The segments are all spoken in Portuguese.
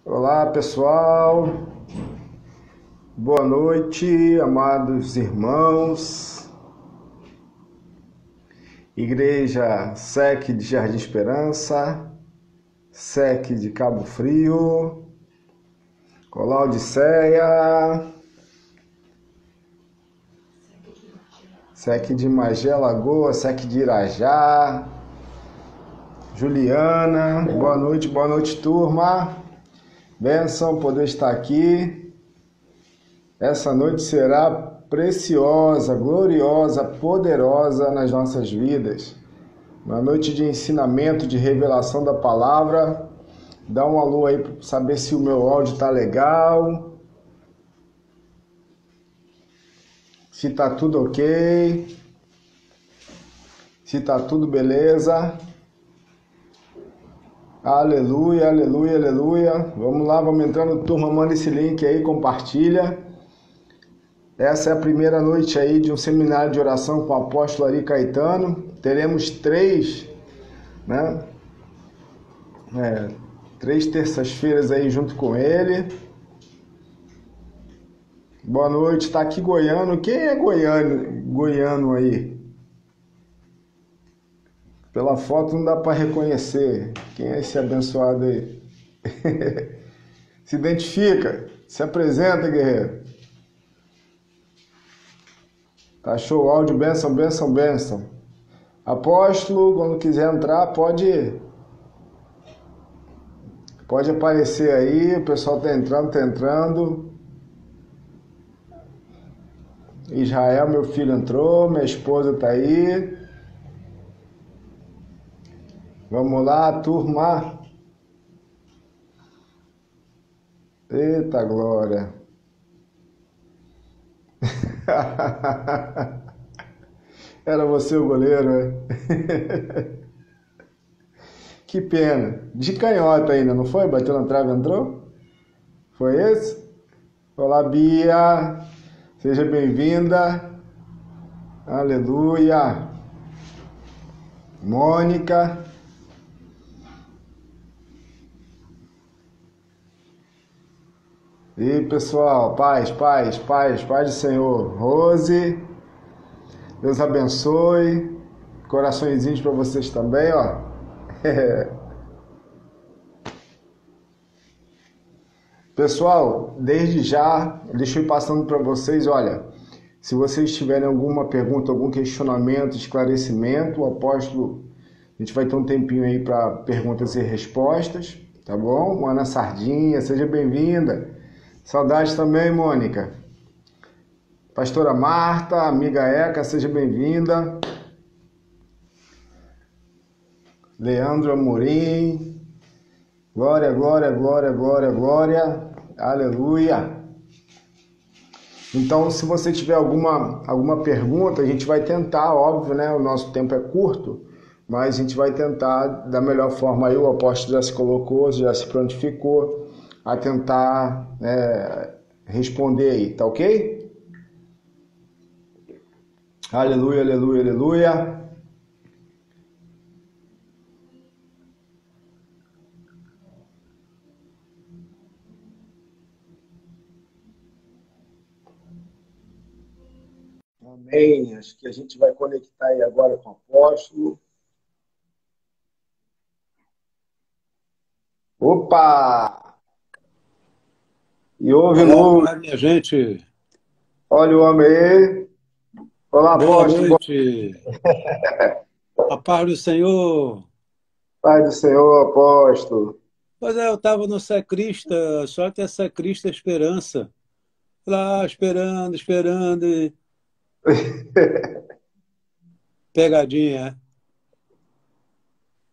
Olá, pessoal. Boa noite, amados irmãos. Igreja SEC de Jardim Esperança, SEC de Cabo Frio, Olá, Odisseia, SEC de Magé Lagoa, SEC de Irajá, Juliana. Boa noite, turma. Bênção poder estar aqui. Essa noite será preciosa, gloriosa, poderosa nas nossas vidas. Uma noite de ensinamento, de revelação da palavra. Dá um alô aí para saber se o meu áudio está legal. Se está tudo ok. Se está tudo beleza. Aleluia, aleluia, aleluia. Vamos lá, vamos entrando, turma, manda esse link aí, compartilha. Essa é a primeira noite aí de um seminário de oração com o apóstolo Ari Caetano. Teremos três, né? Três terças-feiras aí junto com ele. Boa noite, tá aqui goiano. Quem é goiano aí? Pela foto não dá para reconhecer. Quem é esse abençoado aí? Se identifica, se apresenta, guerreiro. Tá show, áudio, bênção, bênção, bênção. Apóstolo, quando quiser entrar, pode aparecer aí. O pessoal tá entrando, tá entrando. Israel, meu filho, entrou. Minha esposa tá aí. Vamos lá, turma. Eita glória. Era você o goleiro, é? Que pena. De canhota ainda, não foi? Bateu na trave e entrou? Foi esse? Olá, Bia. Seja bem-vinda. Aleluia. Mônica. E pessoal, paz do Senhor. Rose, Deus abençoe. Coraçõezinhos para vocês também, ó. Pessoal, desde já, deixa eu ir passando para vocês, olha, se vocês tiverem alguma pergunta, algum questionamento, esclarecimento, o apóstolo, a gente vai ter um tempinho aí para perguntas e respostas, tá bom? Ana Sardinha, seja bem-vinda. Saudades também, Mônica. Pastora Marta, amiga Eca, seja bem-vinda. Leandro Amorim. Glória, glória, glória, glória, glória. Aleluia. Então, se você tiver alguma pergunta, a gente vai tentar, óbvio, né? O nosso tempo é curto, mas a gente vai tentar da melhor forma aí. O apóstolo já se colocou, já se prontificou a tentar responder aí, tá ok? Aleluia, aleluia, aleluia. Amém. Acho que a gente vai conectar aí agora com o apóstolo. Opa! E houve Olá, minha gente. Olha o homem aí. Olá, Boa apóstolo. noite. A paz do Senhor. Pai do Senhor, apóstolo. Pois é, eu estava no Secrista, só que é Secrista Esperança. Lá, esperando. Pegadinha.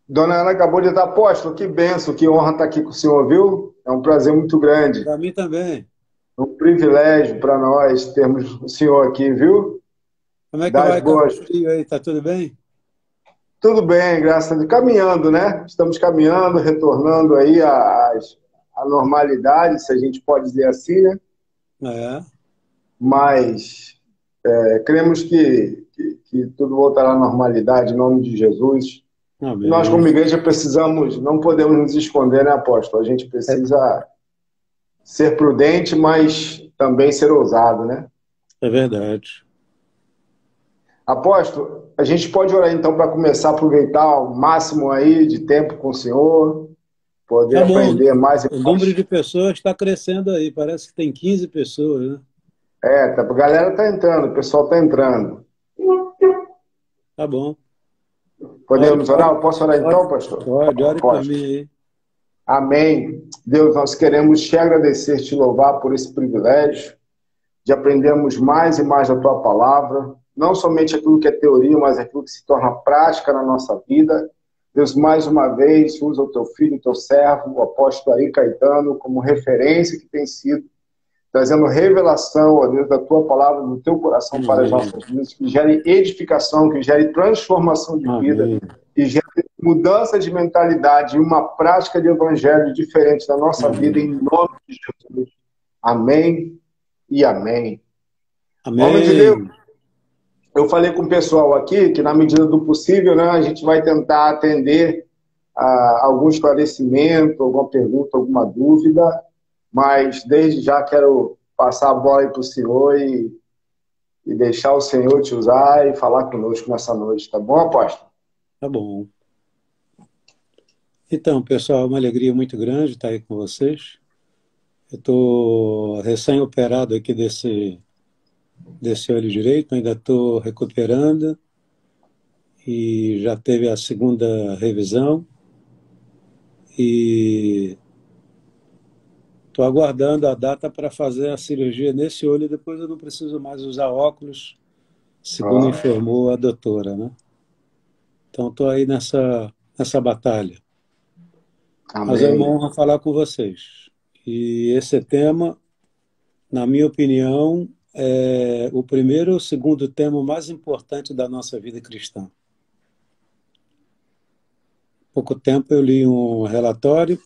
Dona Ana acabou de dar, apóstolo, que bênção, que honra estar aqui com o senhor, viu? É um prazer muito grande. Para mim também. É um privilégio para nós termos o senhor aqui, viu? Como é que Das vai Cabo boas. Frio aí? Tá tudo bem? Tudo bem, graças a Deus. Caminhando, né? Estamos caminhando, retornando aí à normalidade, se a gente pode dizer assim, né? É. Mas cremos que tudo voltará à normalidade, em nome de Jesus. E nós, Amém. como igreja, precisamos, não podemos nos esconder, né, apóstolo? A gente precisa. ser prudente, mas também ser ousado, né? É verdade. Apóstolo, a gente pode orar então para começar a aproveitar o máximo aí de tempo com o Senhor, poder Tá bom. aprender mais e O número mais. de pessoas está crescendo aí. Parece que tem 15 pessoas, né? A galera tá entrando, o pessoal tá entrando. Tá bom. Ore, Podemos orar? Eu posso orar então, pastor? ore por mim Apóstolo. aí. Amém. Deus, nós queremos te agradecer, te louvar por esse privilégio de aprendermos mais e mais da tua palavra, não somente aquilo que é teoria, mas aquilo que se torna prática na nossa vida. Deus, mais uma vez, usa o teu filho, o teu servo, o apóstolo Ari Caetano, como referência que tem sido, trazendo revelação, ó Deus, da tua palavra, do teu coração para as Amém. nossas vidas, que gere edificação, que gere transformação de vida, Amém. que gere mudança de mentalidade e uma prática de evangelho diferente da nossa vida, Amém. em nome de Jesus. Amém e amém. Homem de Deus, Amém. eu falei com o pessoal aqui que, na medida do possível, né, a gente vai tentar atender algum esclarecimento, alguma pergunta, alguma dúvida, mas desde já quero passar a bola aí para o senhor e deixar o senhor te usar e falar conosco nessa noite, tá bom, apóstolo? Tá bom. Então, pessoal, é uma alegria muito grande estar aí com vocês. Eu estou recém-operado aqui desse olho direito, ainda estou recuperando e já teve a segunda revisão e estou aguardando a data para fazer a cirurgia nesse olho, depois eu não preciso mais usar óculos, segundo Ó, informou a doutora, né? Então estou aí nessa batalha. Mas é uma amém. honra falar com vocês. E esse tema, na minha opinião, é o primeiro ou segundo tema mais importante da nossa vida cristã. Há pouco tempo eu li um relatório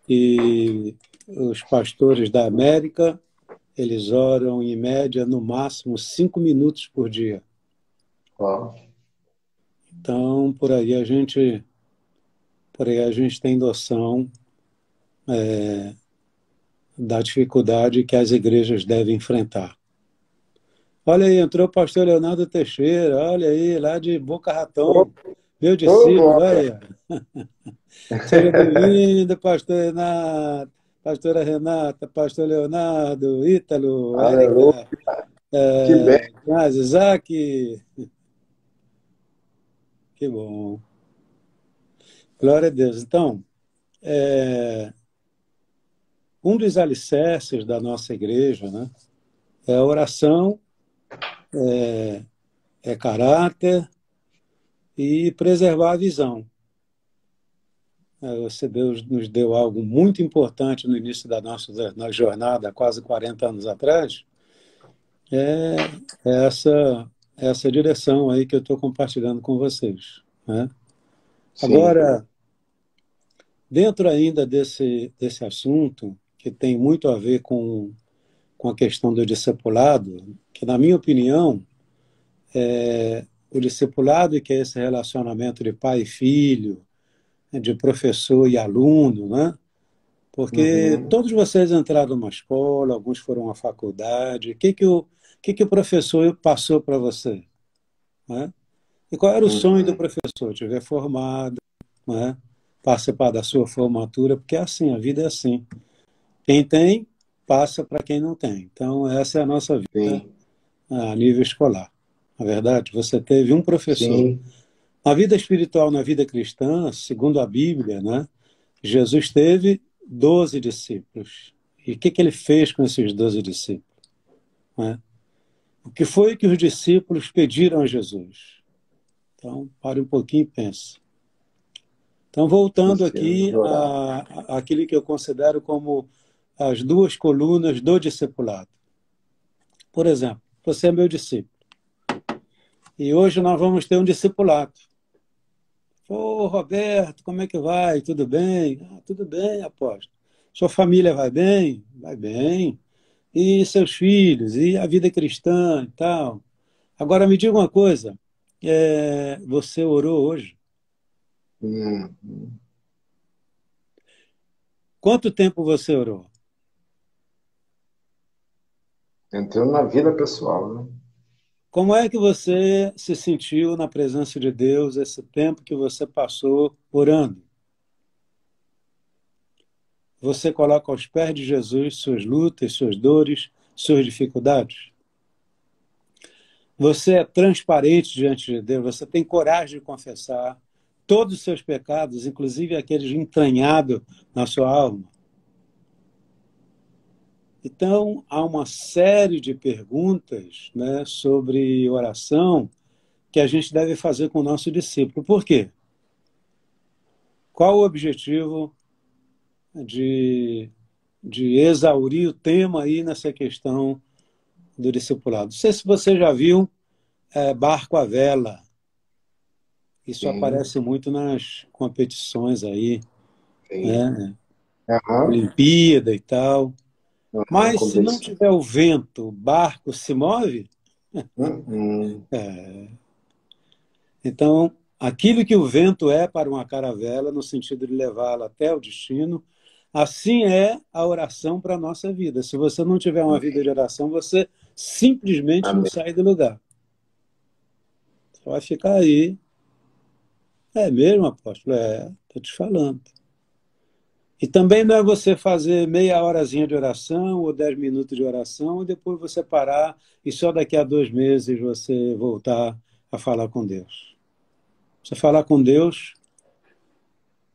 e os pastores da América, eles oram em média no máximo 5 minutos por dia. Ó, Então, por aí a gente tem noção da dificuldade que as igrejas devem enfrentar. Olha aí, entrou o pastor Leonardo Teixeira, olha aí, lá de Boca ô, Raton, meu ô, discípulo, glória. olha. Seja bem-vindo, pastor Renato, pastora Renata, pastor Leonardo, Ítalo, Aleluia. Érica, Que bem. Isaac. Que bom. Glória a Deus. Então, um dos alicerces da nossa igreja, né, é a oração, é caráter e preservar a visão. Deus nos deu algo muito importante no início da nossa jornada, há quase 40 anos atrás, é essa direção aí que eu estou compartilhando com vocês, né? Sim, Agora, dentro ainda desse assunto, que tem muito a ver com a questão do discipulado, que, na minha opinião, o discipulado, que é esse relacionamento de pai e filho, de professor e aluno, né? Porque uhum, todos vocês entraram numa escola, alguns foram à faculdade. O que que o professor passou para você, né? E qual era o sonho do uhum, professor? Te ver formado, né? Participar da sua formatura, porque é assim, a vida é assim. Quem tem, passa para quem não tem. Então, essa é a nossa vida sim, a nível escolar. Na verdade, você teve um professor. sim, Na vida espiritual, na vida cristã, segundo a Bíblia, né? Jesus teve 12 discípulos. E o que ele fez com esses 12 discípulos, né? O que foi que os discípulos pediram a Jesus? Então, pare um pouquinho e pense. Então, voltando precisamos aqui orar. àquilo que eu considero como as duas colunas do discipulado. Por exemplo, você é meu discípulo. E hoje nós vamos ter um discipulado. Ô, Roberto, como é que vai? Tudo bem? Ah, tudo bem, apóstolo. Sua família vai bem? Vai bem. E seus filhos? E a vida cristã e tal? Agora me diga uma coisa. Você orou hoje? Hum, Quanto tempo você orou? Entrando na vida pessoal, né? Como é que você se sentiu na presença de Deus esse tempo que você passou orando? Você coloca aos pés de Jesus suas lutas, suas dores, suas dificuldades? Você é transparente diante de Deus, você tem coragem de confessar todos os seus pecados, inclusive aqueles entranhados na sua alma? Então, há uma série de perguntas, né, sobre oração que a gente deve fazer com o nosso discípulo. Por quê? Qual o objetivo de, de exaurir o tema aí nessa questão do discipulado? Não sei se você já viu barco à vela. Isso Sim, aparece muito nas competições aí, sim. né? Aham, Olimpíada e tal. aham, Mas se não competição. tiver o vento, o barco se move? Uhum. Então, aquilo que o vento é para uma caravela, no sentido de levá-la até o destino, assim é a oração para a nossa vida. Se você não tiver uma vida de oração, você simplesmente não Amém. sai do lugar. Você vai ficar aí. É mesmo, apóstolo? Estou te falando. E também não é você fazer meia horazinha de oração ou 10 minutos de oração e depois você parar e só daqui a 2 meses você voltar a falar com Deus. Você falar com Deus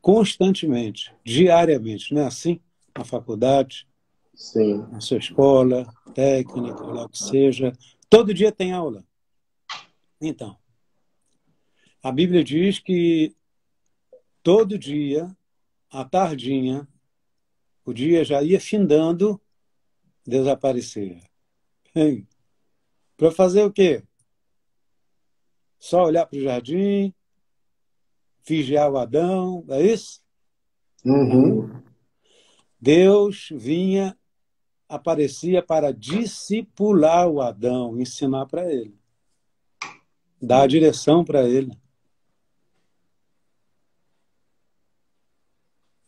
constantemente, diariamente, não é assim? Na faculdade, Sim, na sua escola, técnica, lá o que seja. Todo dia tem aula. Então, a Bíblia diz que todo dia, à tardinha, o dia já ia findando, desaparecer. Para fazer o quê? Só olhar para o jardim, vigiar o Adão, é isso? Não. uhum. Deus vinha, aparecia para discipular o Adão, ensinar para ele, dar a Sim. direção para ele.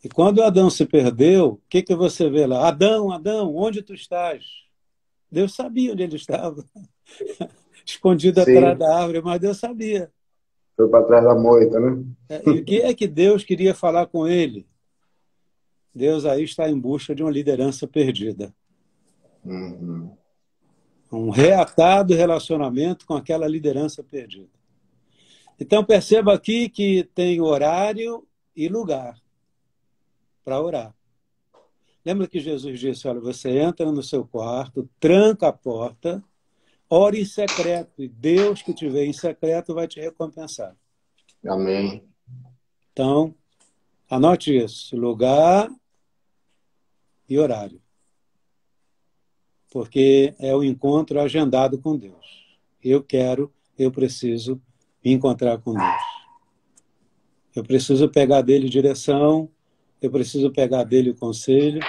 E quando o Adão se perdeu, o que, que você vê lá? Adão, Adão, onde tu estás? Deus sabia onde ele estava, escondido atrás Sim, da árvore, mas Deus sabia. foi para trás da moita, né? E o que é que Deus queria falar com ele? Deus aí está em busca de uma liderança perdida. Uhum. Um reatado relacionamento com aquela liderança perdida. Então perceba aqui que tem horário e lugar para orar. Lembra que Jesus disse, olha, você entra no seu quarto, tranca a porta, ora em secreto, e Deus que te vê em secreto vai te recompensar. Amém. Então, anote isso, lugar e horário, porque é o encontro agendado com Deus. Eu preciso me encontrar com Deus. Eu preciso pegar dele direção, eu preciso pegar dele o conselho.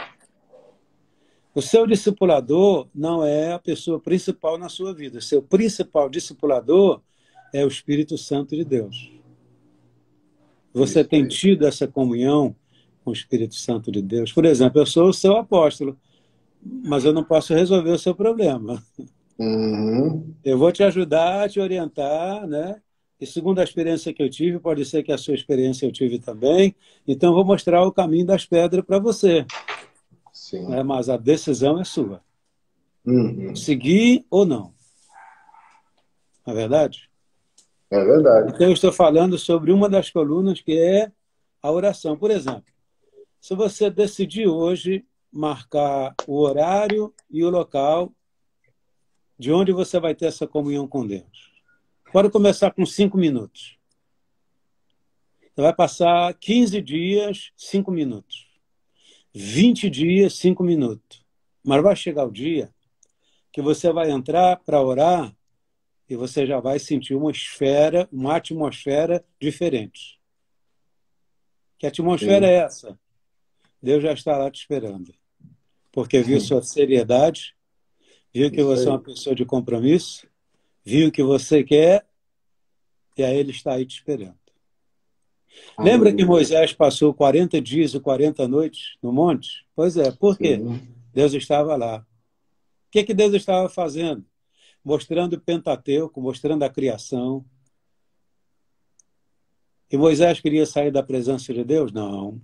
O seu discipulador não é a pessoa principal na sua vida. O seu principal discipulador é o Espírito Santo de Deus. Você Isso tem aí. tido essa comunhão com o Espírito Santo de Deus? Por exemplo, eu sou o seu apóstolo, mas eu não posso resolver o seu problema. Uhum. Eu vou te ajudar, te orientar, né? E segundo a experiência que eu tive, pode ser que a sua experiência eu tive também. Então, eu vou mostrar o caminho das pedras para você, né? Sim. Mas a decisão é sua. Uhum. Seguir ou não, não é verdade? É verdade. Então, eu estou falando sobre uma das colunas que é a oração. Por exemplo, se você decidir hoje marcar o horário e o local de onde você vai ter essa comunhão com Deus. Pode começar com 5 minutos. Você vai passar 15 dias, 5 minutos. 20 dias, 5 minutos. Mas vai chegar o dia que você vai entrar para orar e você já vai sentir uma esfera, uma atmosfera diferente. Que atmosfera Sim. é essa? Deus já está lá te esperando. Porque viu sua seriedade, viu que Isso você é uma aí. pessoa de compromisso, viu o que você quer, e aí ele está aí te esperando. Lembra que Aleluia. Moisés passou 40 dias e 40 noites no monte? Pois é, por quê? Sim. Deus estava lá. que Deus estava fazendo? Mostrando o Pentateuco, mostrando a criação. E Moisés queria sair da presença de Deus? Não.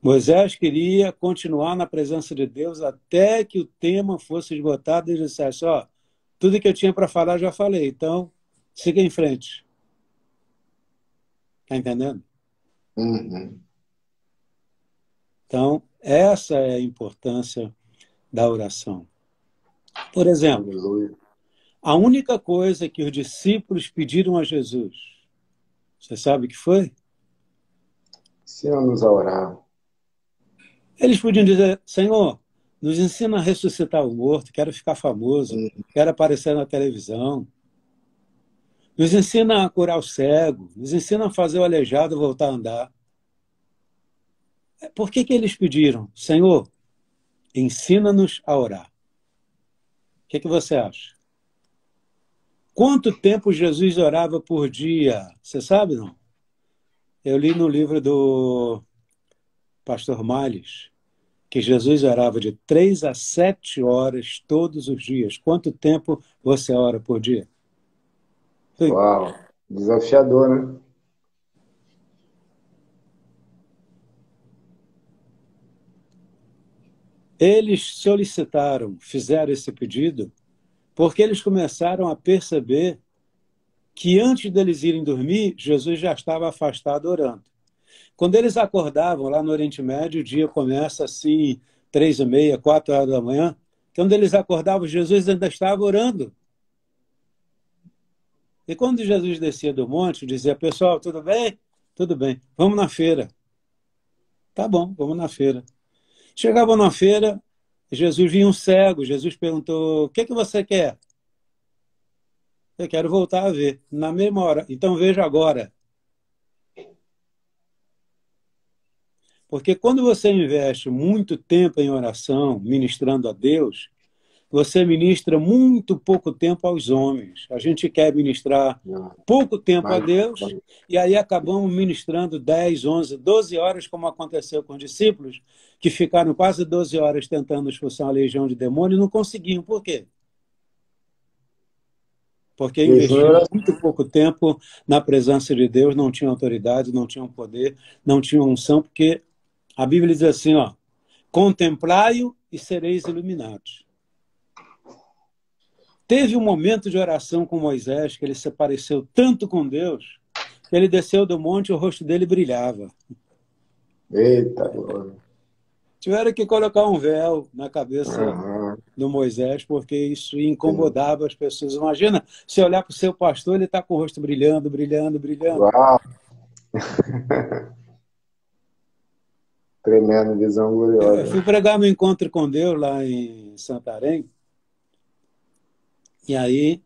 Moisés queria continuar na presença de Deus até que o tema fosse esgotado e dissesse, ó, tudo que eu tinha para falar já falei, então siga em frente. Está entendendo? Então, essa é a importância da oração. Por exemplo, a única coisa que os discípulos pediram a Jesus, você sabe o que foi? Ensina-nos a orar. Eles podiam dizer, Senhor, nos ensina a ressuscitar o morto, quero ficar famoso, quero aparecer na televisão. Nos ensina a curar o cego, nos ensina a fazer o aleijado voltar a andar. Por que eles pediram? Senhor, ensina-nos a orar. O que você acha? Quanto tempo Jesus orava por dia? Você sabe, não? Eu li no livro do pastor Malles que Jesus orava de 3 a 7 horas todos os dias. Quanto tempo você ora por dia? Uau, desafiador, né? Eles solicitaram, fizeram esse pedido, porque eles começaram a perceber que antes deles irem dormir, Jesus já estava afastado orando. Quando eles acordavam lá no Oriente Médio, o dia começa assim, 3h30, 4 horas da manhã. Quando eles acordavam, Jesus ainda estava orando. E quando Jesus descia do monte, dizia, pessoal, tudo bem? Tudo bem, vamos na feira. Tá bom, vamos na feira. Chegavam na feira, Jesus via um cego, Jesus perguntou, o que você quer? Eu quero voltar a ver, na mesma hora. Então veja agora. Porque quando você investe muito tempo em oração, ministrando a Deus, você ministra muito pouco tempo aos homens. A gente quer ministrar pouco tempo a Deus e aí acabamos ministrando 10, 11, 12 horas, como aconteceu com os discípulos, que ficaram quase 12 horas tentando expulsar uma legião de demônios e não conseguiam. Por quê? Porque investiram muito pouco tempo na presença de Deus, não tinham autoridade, não tinham poder, não tinham unção, porque a Bíblia diz assim, ó, contemplai-o e sereis iluminados. Teve um momento de oração com Moisés, que ele se pareceu tanto com Deus, que ele desceu do monte e o rosto dele brilhava. Eita, glória. Tiveram que colocar um véu na cabeça do Moisés, porque isso incomodava as pessoas. Imagina, se olhar para o seu pastor, ele está com o rosto brilhando, brilhando, brilhando. Uau! Tremendo, visão gloriosa. Eu fui pregar no Encontro com Deus lá em Santarém, e aí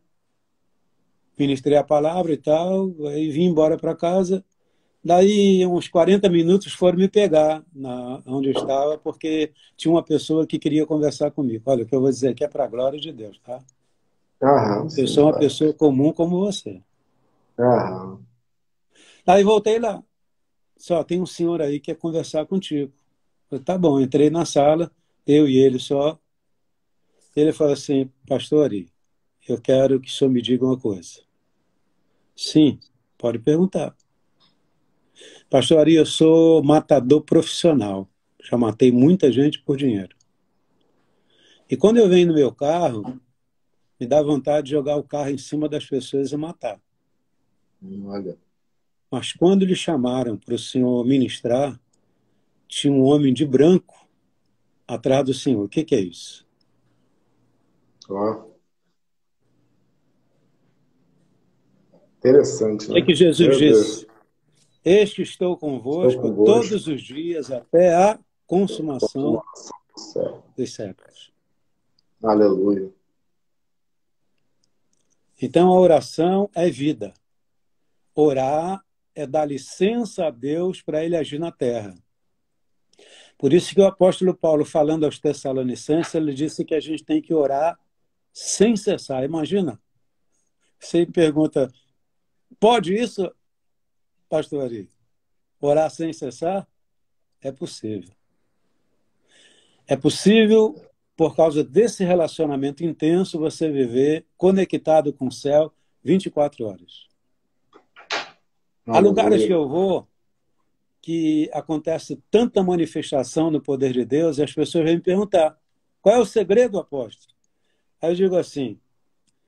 ministrei a palavra e tal, aí vim embora para casa. Daí, uns 40 minutos foram me pegar onde eu estava, porque tinha uma pessoa que queria conversar comigo. Olha, o que eu vou dizer aqui é para a glória de Deus, tá? Eu sou uma pessoa comum como você. Daí voltei lá. Só tem um senhor aí que quer conversar contigo. Eu falei, tá bom, entrei na sala, eu e ele só. Ele falou assim, pastor, eu quero que o senhor me diga uma coisa. Sim, pode perguntar. Pastor Ari, eu sou matador profissional. Já matei muita gente por dinheiro. E quando eu venho no meu carro, me dá vontade de jogar o carro em cima das pessoas e matar. Olha. Mas quando lhe chamaram para o senhor ministrar, tinha um homem de branco atrás do senhor. O que é isso? Interessante, né? O que Jesus disse? Eis que estou convosco todos os dias até a consumação dos séculos. Aleluia. Então a oração é vida. Orar é dar licença a Deus para ele agir na terra. Por isso que o apóstolo Paulo, falando aos Tessalonicenses, ele disse que a gente tem que orar sem cessar. Imagina, você me pergunta, pode isso, pastor Ari? Orar sem cessar? É possível. É possível por causa desse relacionamento intenso, você viver conectado com o céu 24 horas. Há lugares que eu vou que acontece tanta manifestação no poder de Deus e as pessoas vêm me perguntar: qual é o segredo, apóstolo? Aí eu digo assim: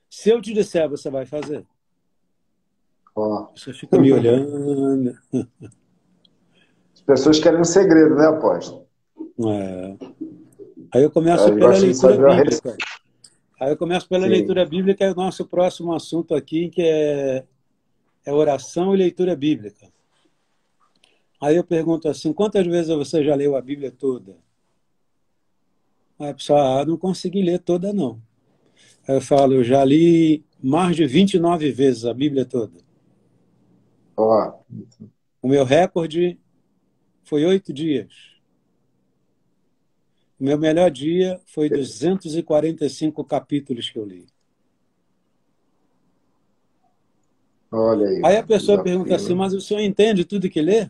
se eu te disser, você vai fazer? Você fica me olhando. As pessoas querem um segredo, né, apóstolo? É. Aí eu começo pela leitura bíblica. Leitura bíblica, é o nosso próximo assunto aqui, que é oração e leitura bíblica. Aí eu pergunto assim: quantas vezes você já leu a Bíblia toda? Aí a pessoa: não consegui ler toda, não. Aí eu falo: eu já li mais de 29 vezes a Bíblia toda. O meu recorde foi 8 dias. O meu melhor dia foi 245 capítulos que eu li. Olha aí. Aí a pessoa pergunta assim: mas o senhor entende tudo que lê?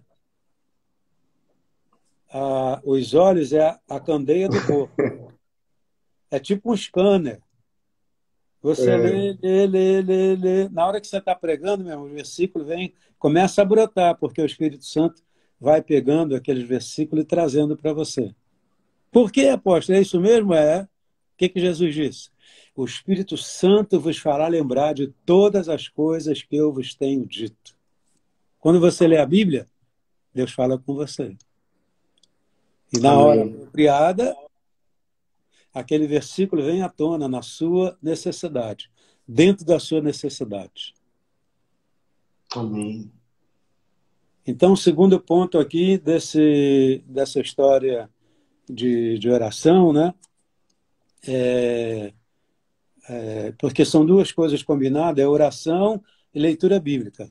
Os olhos é a candeia do corpo. É tipo um scanner. Você lê. Na hora que você está pregando, meu irmão, o versículo começa a brotar, porque o Espírito Santo vai pegando aqueles versículos e trazendo para você. Por que, apóstolo? É isso mesmo? O que Jesus disse? O Espírito Santo vos fará lembrar de todas as coisas que eu vos tenho dito. Quando você lê a Bíblia, Deus fala com você. E na hora apropriada, aquele versículo vem à tona na sua necessidade, dentro da sua necessidade. Amém. Então, o segundo ponto aqui dessa história de oração, né? Porque são duas coisas combinadas, é oração e leitura bíblica.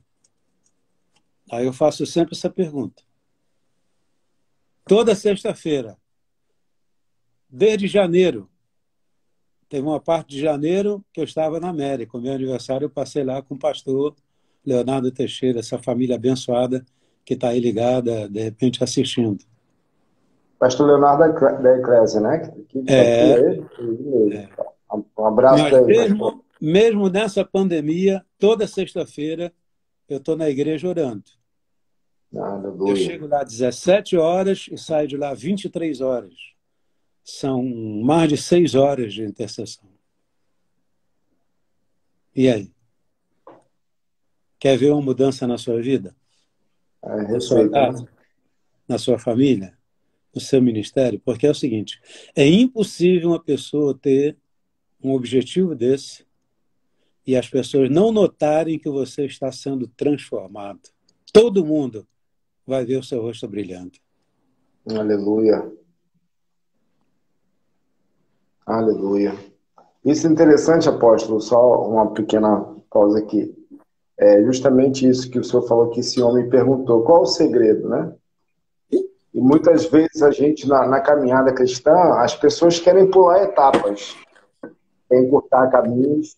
Aí eu faço sempre essa pergunta. Toda sexta-feira, desde janeiro, teve uma parte de janeiro que eu estava na América. O meu aniversário eu passei lá com o pastor Leonardo Teixeira, essa família abençoada que está aí ligada, de repente assistindo. Pastor Leonardo da Eclésia, né? Que Um abraço Mas daí, mesmo nessa pandemia, toda sexta-feira eu estou na igreja orando. Eu chego lá às 17 horas e saio de lá às 23 horas. São mais de 6 horas de intercessão. E aí? Quer ver uma mudança na sua vida? Na sua casa? Na sua família? No seu ministério? Porque é o seguinte, é impossível uma pessoa ter um objetivo desse e as pessoas não notarem que você está sendo transformado. Todo mundo vai ver o seu rosto brilhando. Aleluia. Aleluia. Isso é interessante, apóstolo, só uma pequena pausa aqui. É justamente isso que o senhor falou, que esse homem perguntou, qual o segredo, né? E muitas vezes a gente, na caminhada cristã, as pessoas querem pular etapas, querem cortar caminhos,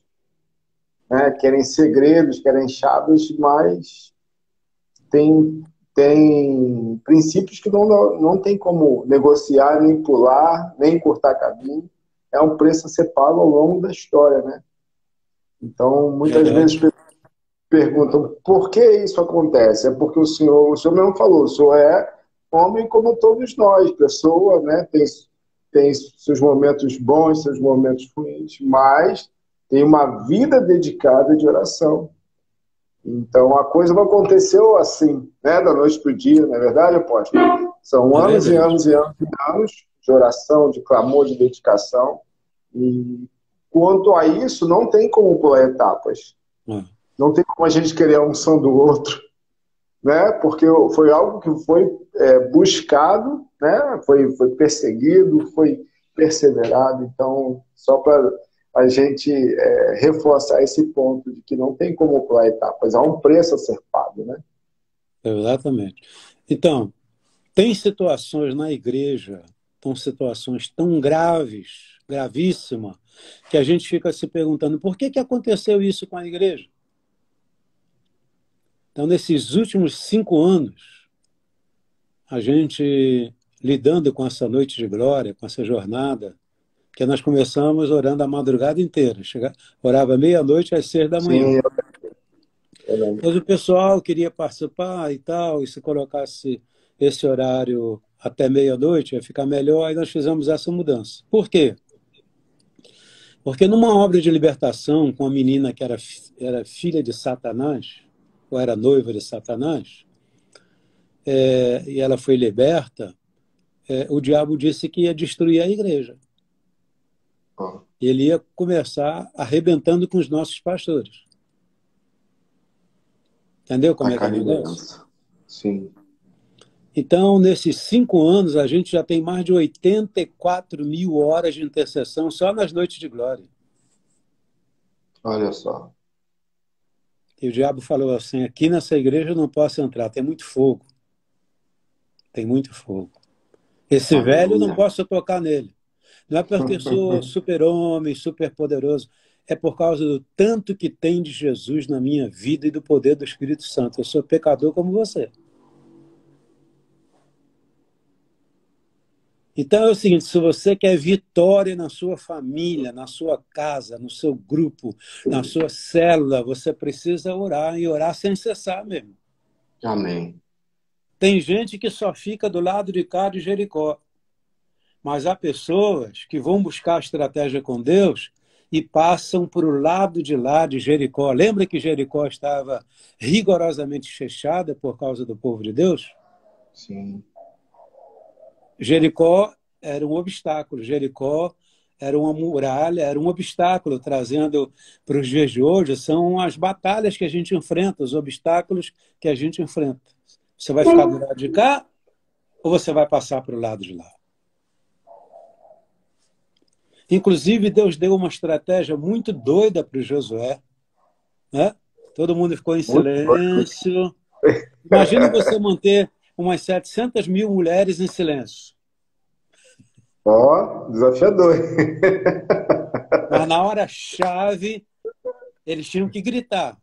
né? Querem segredos, querem chaves, mas tem princípios que não tem como negociar, nem pular, nem cortar caminho. É um preço a ser pago ao longo da história, né? Então, muitas vezes perguntam por que isso acontece. É porque o senhor mesmo falou, o senhor é homem como todos nós, pessoa, né? Tem seus momentos bons, seus momentos ruins, mas tem uma vida dedicada de oração. Então, a coisa não aconteceu assim, né? Da noite para o dia, não é verdade, apóstolo? São anos e anos e anos e anos de oração, de clamor, de dedicação. E quanto a isso, não tem como pular etapas. Não tem como a gente querer a unção do outro, né? Porque foi algo que foi buscado, né? Foi perseguido, foi perseverado. Então, só para a gente reforçar esse ponto de que não tem como pular etapas, há um preço a ser pago, né? Exatamente. Então, tem situações na igreja, são situações tão graves, gravíssimas, que a gente fica se perguntando por que aconteceu isso com a igreja? Então, nesses últimos 5 anos, a gente lidando com essa noite de glória, com essa jornada Porque nós começamos orando a madrugada inteira. Orava meia-noite às 6 da manhã. Sim, eu lembro. Mas o pessoal queria participar e tal, e se colocasse esse horário até meia-noite, ia ficar melhor, aí nós fizemos essa mudança. Por quê? Porque numa obra de libertação com a menina que era filha de Satanás, ou era noiva de Satanás, e ela foi liberta, o diabo disse que ia destruir a igreja. Ele ia começar arrebentando com os nossos pastores. Entendeu como é que é o negócio? Sim. Então, nesses 5 anos, a gente já tem mais de 84 mil horas de intercessão só nas noites de glória. Olha só. E o diabo falou assim, aqui nessa igreja eu não posso entrar, tem muito fogo. Tem muito fogo. Esse velho eu não posso tocar nele. Não é porque eu sou super-homem, super-poderoso. É por causa do tanto que tem de Jesus na minha vida e do poder do Espírito Santo. Eu sou pecador como você. Então é o seguinte, se você quer vitória na sua família, na sua casa, no seu grupo, na sua célula, você precisa orar e orar sem cessar mesmo. Amém. Tem gente que só fica do lado de cá de Jericó. Mas há pessoas que vão buscar a estratégia com Deus e passam para o lado de lá de Jericó. Lembra que Jericó estava rigorosamente fechada por causa do povo de Deus? Sim. Jericó era um obstáculo. Jericó era uma muralha, era um obstáculo, trazendo para os dias de hoje, são as batalhas que a gente enfrenta, os obstáculos que a gente enfrenta. Você vai ficar do lado de cá ou você vai passar para o lado de lá? Inclusive, Deus deu uma estratégia muito doida para o Josué. Né? Todo mundo ficou em silêncio. Imagina você manter umas 700 mil mulheres em silêncio. Ó, desafiador. Mas na hora-chave, eles tinham que gritar.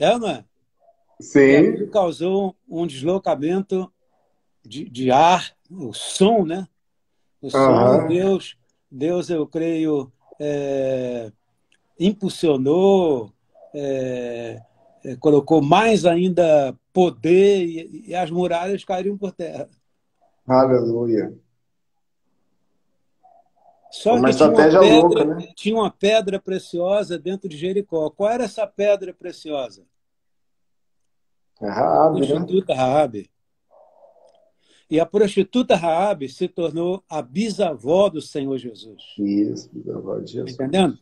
É ou não é? Sim. E aquilo causou um deslocamento de ar, o som, né? O som, Deus, eu creio, impulsionou, colocou mais ainda poder e as muralhas caíram por terra. Aleluia. Só uma que estratégia louca, né? tinha uma pedra preciosa dentro de Jericó. Qual era essa pedra preciosa? É Raabe, A prostituta Raabe. E a prostituta Raabe se tornou a bisavó do Senhor Jesus. Isso, bisavó de Jesus. Entendendo?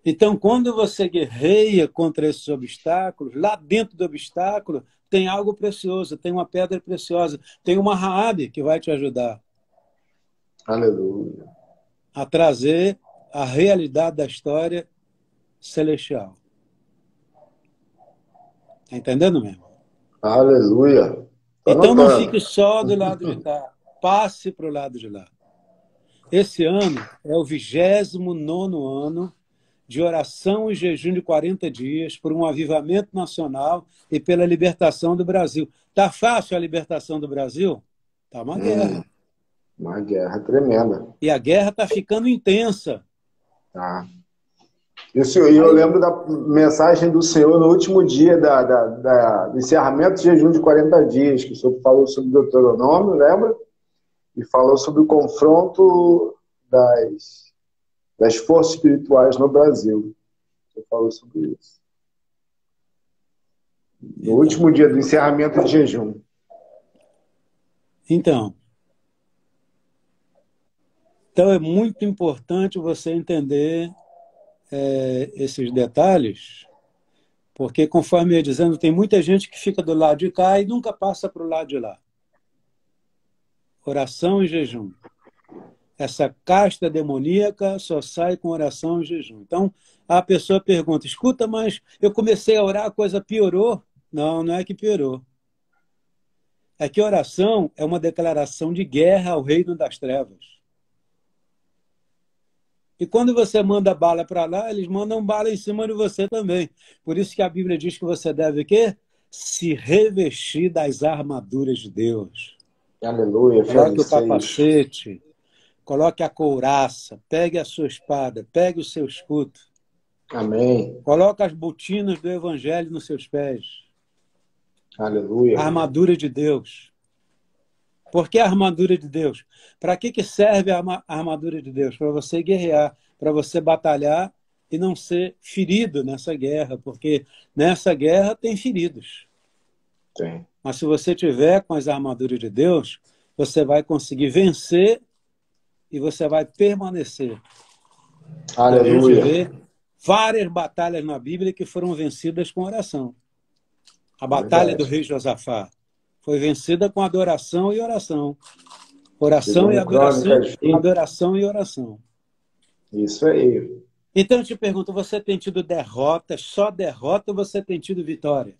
Então, quando você guerreia contra esses obstáculos, lá dentro do obstáculo tem algo precioso, tem uma pedra preciosa, tem uma Raabe que vai te ajudar. Aleluia. A trazer a realidade da história celestial. Está entendendo mesmo? Aleluia. Então não fique só do lado de cá, passe para o lado de lá. Esse ano é o 29º ano de oração e jejum de 40 dias por um avivamento nacional e pela libertação do Brasil. Está fácil a libertação do Brasil? Está uma guerra. Uma guerra tremenda. E a guerra está ficando intensa. Tá. Isso, eu lembro da mensagem do Senhor no último dia do encerramento do jejum de 40 dias, que o Senhor falou sobre o Deuteronômio, lembra? E falou sobre o confronto das forças espirituais no Brasil. O Senhor falou sobre isso. No último dia do encerramento do jejum. Então é muito importante você entender esses detalhes, porque, conforme eu ia dizendo, tem muita gente que fica do lado de cá e nunca passa para o lado de lá. Oração e jejum. Essa casta demoníaca só sai com oração e jejum. Então, a pessoa pergunta, escuta, mas eu comecei a orar, a coisa piorou? Não, não é que piorou. É que oração é uma declaração de guerra ao reino das trevas. E quando você manda bala para lá, eles mandam bala em cima de você também. Por isso que a Bíblia diz que você deve o quê? Se revestir das armaduras de Deus. Aleluia. Coloque o capacete, Coloque a couraça, pegue a sua espada, pegue o seu escudo. Amém. Coloque as botinas do Evangelho nos seus pés. Aleluia. A armadura de Deus. Por que a armadura de Deus? Para que serve a armadura de Deus? Para você guerrear, para você batalhar e não ser ferido nessa guerra, porque nessa guerra tem feridos. Tem. Mas se você tiver com as armaduras de Deus, você vai conseguir vencer e você vai permanecer. Aleluia. A gente vê várias batalhas na Bíblia que foram vencidas com oração. A batalha do rei Josafá foi vencida com adoração e oração. Oração e adoração, adoração e oração. Isso aí. Então eu te pergunto, você tem tido derrota, só derrota, ou você tem tido vitória?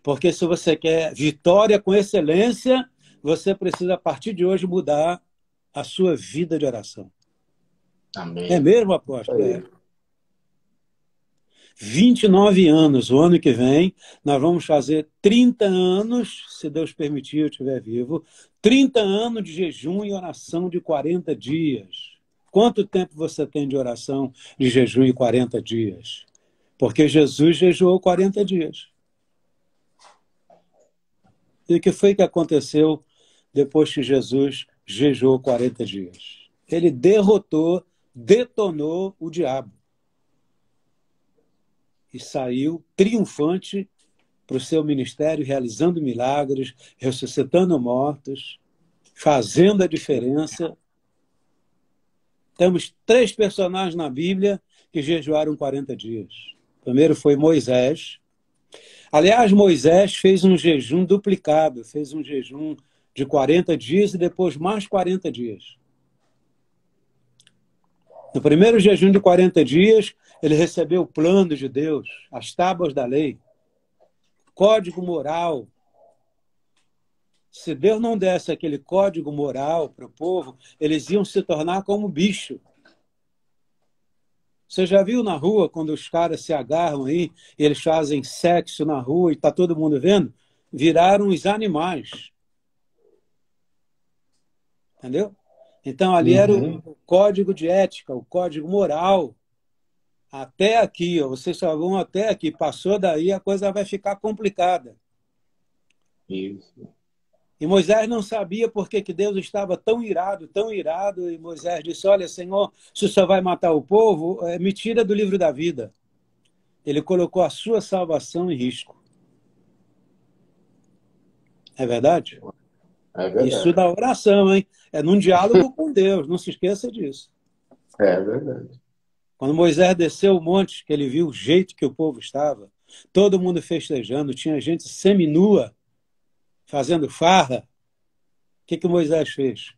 Porque se você quer vitória com excelência, você precisa, a partir de hoje, mudar a sua vida de oração. Amém. É mesmo, apóstolo? É. 29 anos, o ano que vem, nós vamos fazer 30 anos, se Deus permitir, eu estiver vivo, 30 anos de jejum e oração de 40 dias. Quanto tempo você tem de oração, de jejum e 40 dias? Porque Jesus jejuou 40 dias. E o que foi que aconteceu depois que Jesus jejuou 40 dias? Ele derrotou, detonou o diabo. E saiu triunfante para o seu ministério, realizando milagres, ressuscitando mortos, fazendo a diferença. Temos 3 personagens na Bíblia que jejuaram 40 dias. O primeiro foi Moisés. Aliás, Moisés fez um jejum duplicado, fez um jejum de 40 dias e depois mais 40 dias. No primeiro jejum de 40 dias, ele recebeu o plano de Deus, as tábuas da lei, código moral. Se Deus não desse aquele código moral para o povo, eles iam se tornar como bicho. Você já viu na rua, quando os caras se agarram aí, e eles fazem sexo na rua e está todo mundo vendo? Viraram os animais. Entendeu? Então, ali era o código de ética, o código moral. Até aqui, ó, vocês só vão até aqui. Passou daí, a coisa vai ficar complicada. Isso. E Moisés não sabia por que Deus estava tão irado, e Moisés disse, olha, Senhor, se o Senhor vai matar o povo, me tira do livro da vida. Ele colocou a sua salvação em risco. É verdade? É verdade. Isso da oração, hein? É num diálogo com Deus, não se esqueça disso. É verdade. Quando Moisés desceu o monte, que ele viu o jeito que o povo estava, todo mundo festejando, tinha gente seminua, fazendo farra. O que Moisés fez?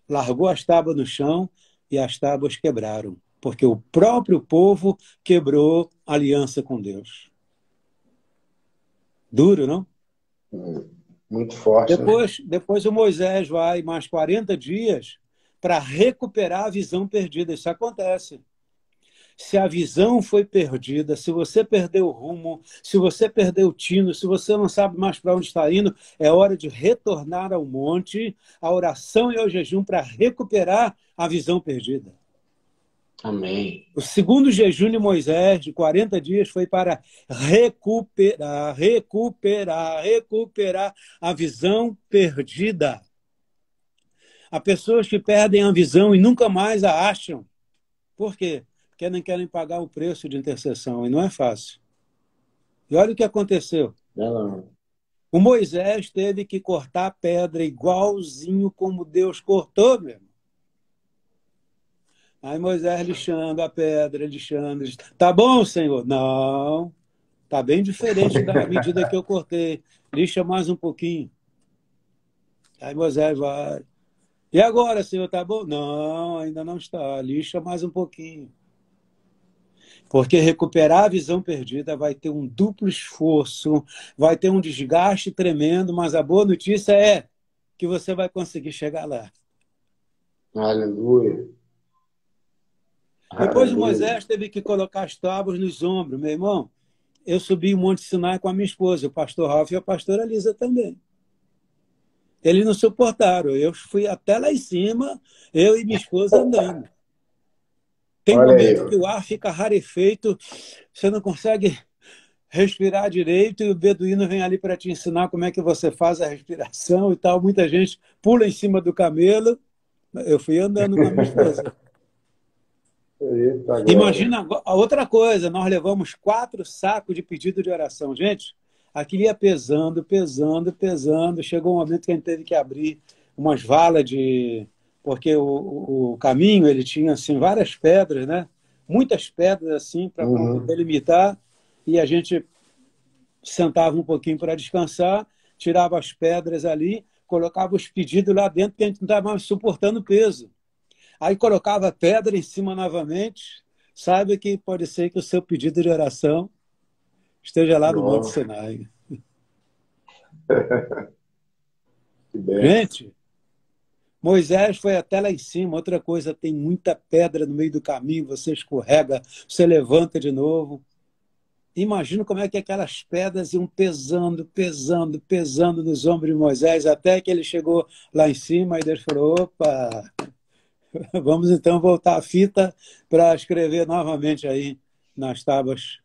Largou as tábuas no chão e as tábuas quebraram, porque o próprio povo quebrou a aliança com Deus. Duro, não? Muito forte. Depois o Moisés vai mais 40 dias para recuperar a visão perdida. Isso acontece. Se a visão foi perdida, se você perdeu o rumo, se você perdeu o tino, se você não sabe mais para onde está indo, é hora de retornar ao monte, à oração e ao jejum para recuperar a visão perdida. Amém. O segundo jejum de Moisés, de 40 dias, foi para recuperar a visão perdida. Há pessoas que perdem a visão e nunca mais a acham. Por quê? Porque não querem pagar o preço de intercessão, e não é fácil. E olha o que aconteceu. Não. O Moisés teve que cortar a pedra igualzinho como Deus cortou, meu irmão. Aí Moisés lixando a pedra, lixando. Tá bom, Senhor? Não. Tá bem diferente da medida que eu cortei. Lixa mais um pouquinho. Aí Moisés vai. E agora, Senhor, tá bom? Não, ainda não está. Lixa mais um pouquinho. Porque recuperar a visão perdida vai ter um duplo esforço, vai ter um desgaste tremendo, mas a boa notícia é que você vai conseguir chegar lá. Aleluia. Depois Moisés teve que colocar as tábuas nos ombros. Meu irmão, eu subi o Monte Sinai com a minha esposa, o pastor Ralf e a pastora Lisa também. Eles não suportaram. Eu fui até lá em cima, eu e minha esposa andando. Tem Olha aí, momento ó. que o ar fica rarefeito, você não consegue respirar direito e o beduíno vem ali para te ensinar como é que você faz a respiração e tal. Muita gente pula em cima do camelo. Eu fui andando com a minha esposa. Eita, glória. Imagina a outra coisa, nós levamos 4 sacos de pedido de oração. Gente, aquilo ia pesando, pesando, pesando. Chegou um momento que a gente teve que abrir umas valas de... Porque o caminho, ele tinha assim, várias pedras, né? Muitas pedras assim para Uhum. delimitar. E a gente sentava um pouquinho para descansar, tirava as pedras ali, colocava os pedidos lá dentro, que a gente não estava mais suportando o peso. Aí colocava a pedra em cima novamente. Saiba que pode ser que o seu pedido de oração esteja lá no Monte Ó, Sinai. que benção. Gente, Moisés foi até lá em cima. Outra coisa, tem muita pedra no meio do caminho, você escorrega, você levanta de novo. Imagina como é que aquelas pedras iam pesando, pesando, pesando nos ombros de Moisés, até que ele chegou lá em cima e Deus falou, opa, vamos então voltar a fita para escrever novamente aí nas tábuas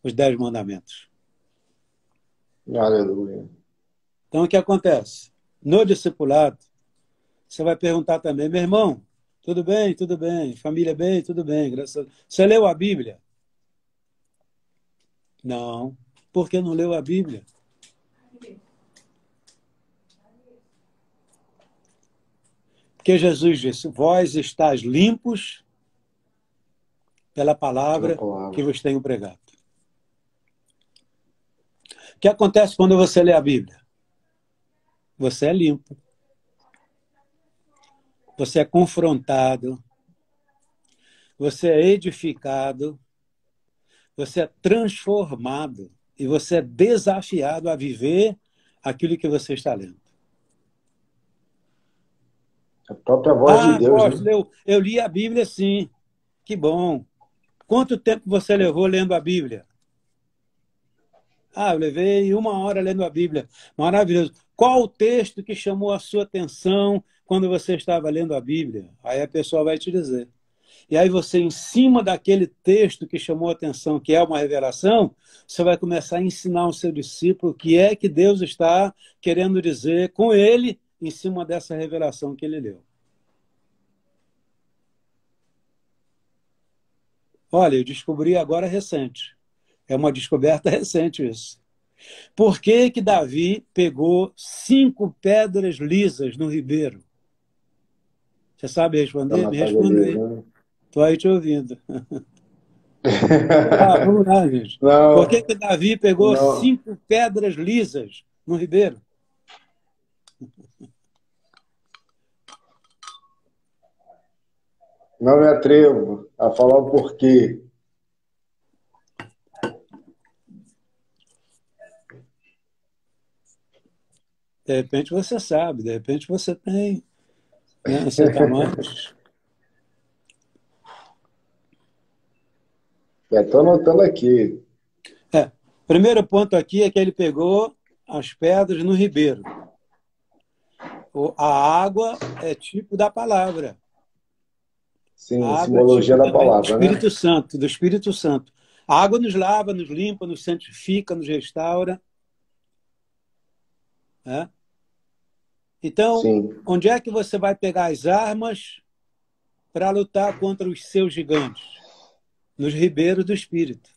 os 10 mandamentos. Aleluia. Então, o que acontece? No discipulado, você vai perguntar também, meu irmão, tudo bem? Tudo bem. Família bem? Tudo bem, graças a Deus. Você leu a Bíblia? Não. Por que não leu a Bíblia? Porque Jesus disse, vós estáis limpos pela Pela palavra que palavra. vos tenho pregado. O que acontece quando você lê a Bíblia? Você é limpo. Você é confrontado. Você é edificado. Você é transformado. E você é desafiado a viver aquilo que você está lendo. A própria voz de Ah, Deus, né? apóstolo, eu li a Bíblia sim. Que bom. Quanto tempo você levou lendo a Bíblia? Ah, eu levei 1 hora lendo a Bíblia. Maravilhoso. Qual o texto que chamou a sua atenção quando você estava lendo a Bíblia? Aí a pessoa vai te dizer. E aí você, em cima daquele texto que chamou a atenção, que é uma revelação, você vai começar a ensinar o seu discípulo o que é que Deus está querendo dizer com ele em cima dessa revelação que ele leu. Olha, eu descobri agora recente. É uma descoberta recente isso. Por que que Davi pegou 5 pedras lisas no ribeiro? Você sabe Para responder? Me matar responda Golias, aí. né? Estou aí te ouvindo. Vamos lá, gente. Por que Não, que Davi pegou não, 5 pedras lisas no ribeiro? não me atrevo a falar o porquê. De repente você sabe, de repente você tem, né? Você está mais. Estou anotando aqui. É. Primeiro ponto aqui é que ele pegou as pedras no ribeiro. A água é tipo da palavra. Sim, A água é tipo simbologia da também do palavra, né? Espírito Santo, do Espírito Santo. A água nos lava, nos limpa, nos santifica, nos restaura. Né? Então, Sim. onde é que você vai pegar as armas para lutar contra os seus gigantes? Nos ribeiros do Espírito.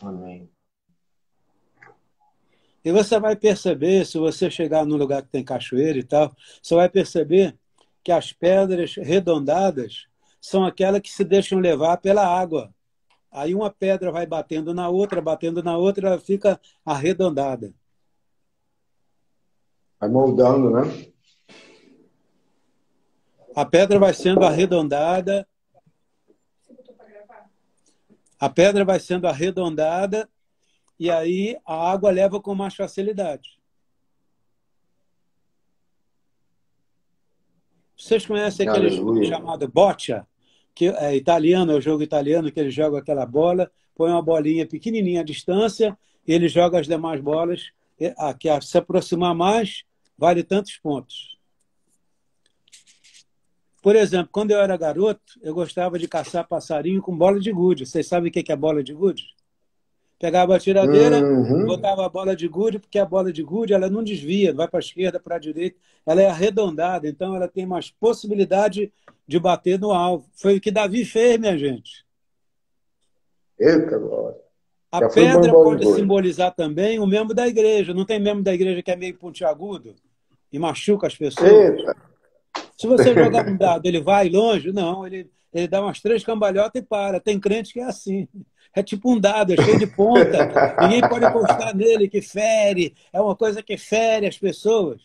Amém. E você vai perceber, se você chegar num lugar que tem cachoeira e tal, você vai perceber que as pedras redondadas são aquelas que se deixam levar pela água. Aí uma pedra vai batendo na outra, ela fica arredondada. Vai moldando, né? A pedra vai sendo arredondada, a pedra vai sendo arredondada, e aí a água leva com mais facilidade. Vocês conhecem aquele jogo Aleluia. chamado boccia? Que é italiano, é o jogo italiano que ele joga aquela bola, põe uma bolinha pequenininha à distância, e ele joga as demais bolas, A que se aproximar mais vale tantos pontos. Por exemplo, quando eu era garoto, eu gostava de caçar passarinho com bola de gude. Vocês sabem o que é bola de gude? Pegava a tiradeira, Uhum. botava a bola de gude, porque a bola de gude ela não desvia, não vai para a esquerda, para a direita, ela é arredondada, então ela tem mais possibilidade de bater no alvo. Foi o que Davi fez, minha gente. Eita, glória. A Já foi bom em pedra bola de pode gude. simbolizar também o membro da igreja. Não tem membro da igreja que é meio pontiagudo e machuca as pessoas? Eita. Se você jogar um dado, ele vai longe? Não, ele dá umas 3 cambalhotas e para. Tem crente que é assim. É tipo um dado, é cheio de ponta. Ninguém pode encostar nele, que fere. É uma coisa que fere as pessoas.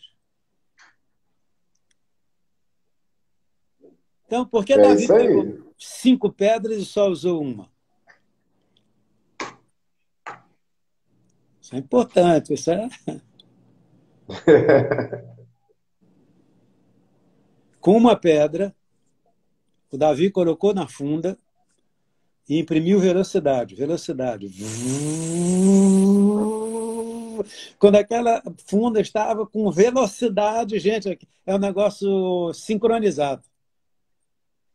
Então, por que É Davi isso pegou aí. 5 pedras e só usou uma? Isso é importante. Isso é... Com uma pedra, o Davi colocou na funda e imprimiu velocidade. Velocidade. Quando aquela funda estava com velocidade, gente, é um negócio sincronizado.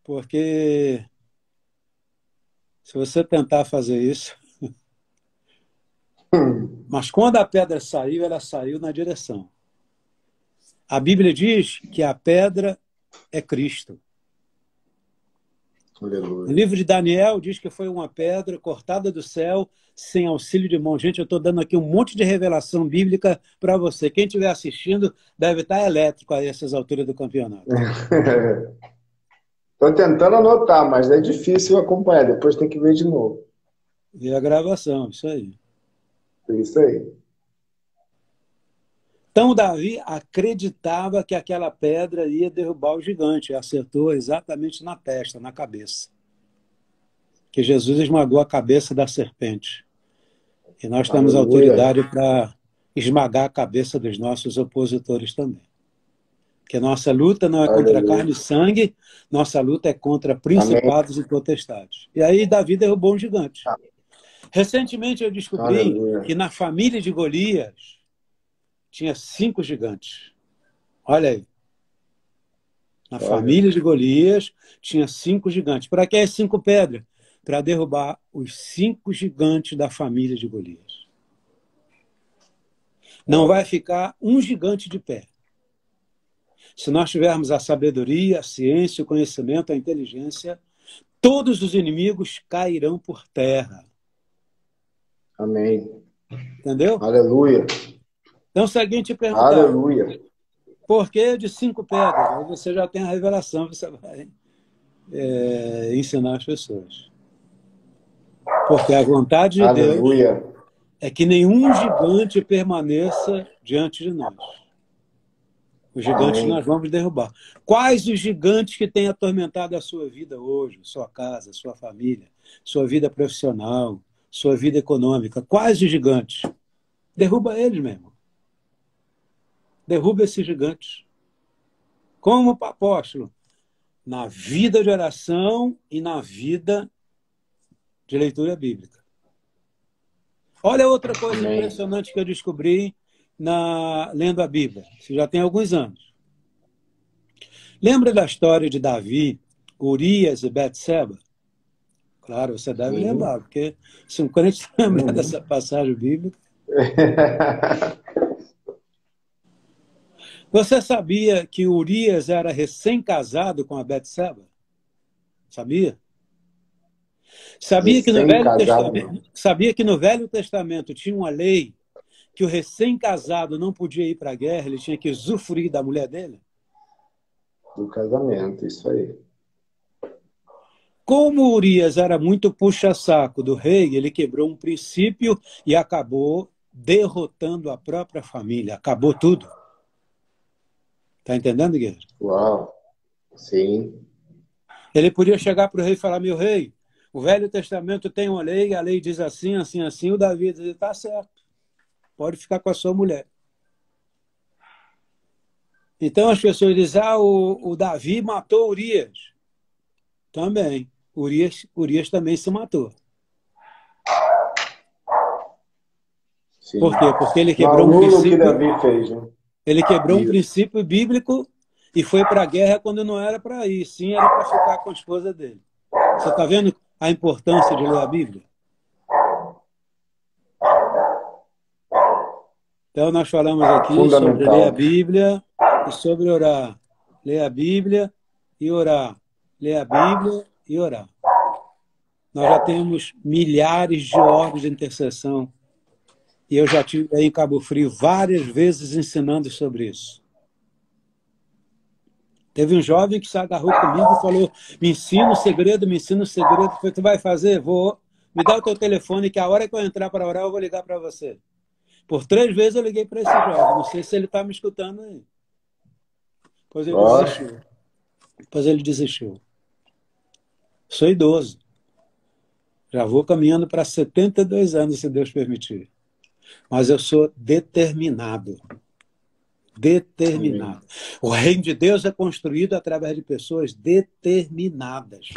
Porque se você tentar fazer isso... Mas quando a pedra saiu, ela saiu na direção. A Bíblia diz que a pedra é Cristo. No Aleluia. livro de Daniel diz que foi uma pedra cortada do céu sem auxílio de mão. Gente, eu estou dando aqui um monte de revelação bíblica para você. Quem estiver assistindo deve estar elétrico a essas alturas do campeonato. Estou tentando anotar, mas é difícil acompanhar. Depois tem que ver de novo. E a gravação, isso aí. É isso aí. Então, Davi acreditava que aquela pedra ia derrubar o gigante. Acertou exatamente na testa, na cabeça. Que Jesus esmagou a cabeça da serpente. E nós temos Aleluia. autoridade para esmagar a cabeça dos nossos opositores também. Porque nossa luta não é contra Aleluia. carne e sangue, nossa luta é contra Amém. principados e potestades. E aí Davi derrubou um gigante. Recentemente eu descobri Aleluia. que na família de Golias tinha 5 gigantes. Olha aí. Na Olha. família de Golias tinha 5 gigantes. Para que as 5 pedras? Para derrubar os 5 gigantes da família de Golias. Não vai ficar um gigante de pé. Se nós tivermos a sabedoria, a ciência, o conhecimento, a inteligência, todos os inimigos cairão por terra. Amém. Entendeu? Aleluia. Então, se alguém te perguntar Aleluia. por que de 5 pedras, aí você já tem a revelação, você vai ensinar as pessoas. Porque a vontade de Deus Aleluia. é que nenhum gigante permaneça diante de nós. Os gigantes Amém. nós vamos derrubar. Quais os gigantes que têm atormentado a sua vida hoje, sua casa, sua família, sua vida profissional, sua vida econômica? Quais os gigantes? Derruba eles mesmo. Derruba esses gigantes. Como apóstolo? Na vida de oração e na vida de leitura bíblica. Olha outra coisa Amém. impressionante que eu descobri lendo a Bíblia. Isso já tem alguns anos. Lembra da história de Davi, Urias e Betseba? Claro, você deve Sim. lembrar, porque se um crente lembrar Uhum. dessa passagem bíblica... Você sabia que Urias era recém-casado com a Betseba? Sabia? Recém-casado, não. Sabia que no Velho Testamento tinha uma lei que o recém-casado não podia ir para a guerra, ele tinha que usufruir da mulher dele? Do casamento, isso aí. Como Urias era muito puxa-saco do rei, ele quebrou um princípio e acabou derrotando a própria família. Acabou tudo. Está entendendo, guerreiro? Uau. Sim. Ele podia chegar para o rei e falar: meu rei, o Velho Testamento tem uma lei, a lei diz assim, assim, assim. O Davi diz: está certo, pode ficar com a sua mulher. Então as pessoas dizem: o Davi matou Urias. Também. Urias também se matou. Por quê? Porque ele Não quebrou um anula o que princípio. Davi fez, né? Ele quebrou um Isso. princípio bíblico e foi para a guerra quando não era para ir, sim, era para ficar com a esposa dele. Você está vendo a importância de ler a Bíblia? Então, nós falamos aqui sobre ler a Fundamental. Bíblia e sobre orar. Ler a Bíblia e orar. Ler a Bíblia e orar. Nós já temos milhares de horas de intercessão. E eu já estive aí em Cabo Frio várias vezes ensinando sobre isso. Teve um jovem que se agarrou comigo e falou: me ensina o segredo, me ensina o segredo. Eu falei: tu vai fazer? Vou. Me dá o teu telefone que a hora que eu entrar para orar eu vou ligar para você. Por 3 vezes eu liguei para esse jovem. Não sei se ele está me escutando aí. Depois ele desistiu. Depois ele desistiu. Sou idoso. Já vou caminhando para 72 anos, se Deus permitir. Mas eu sou determinado. Determinado. O reino de Deus é construído através de pessoas determinadas.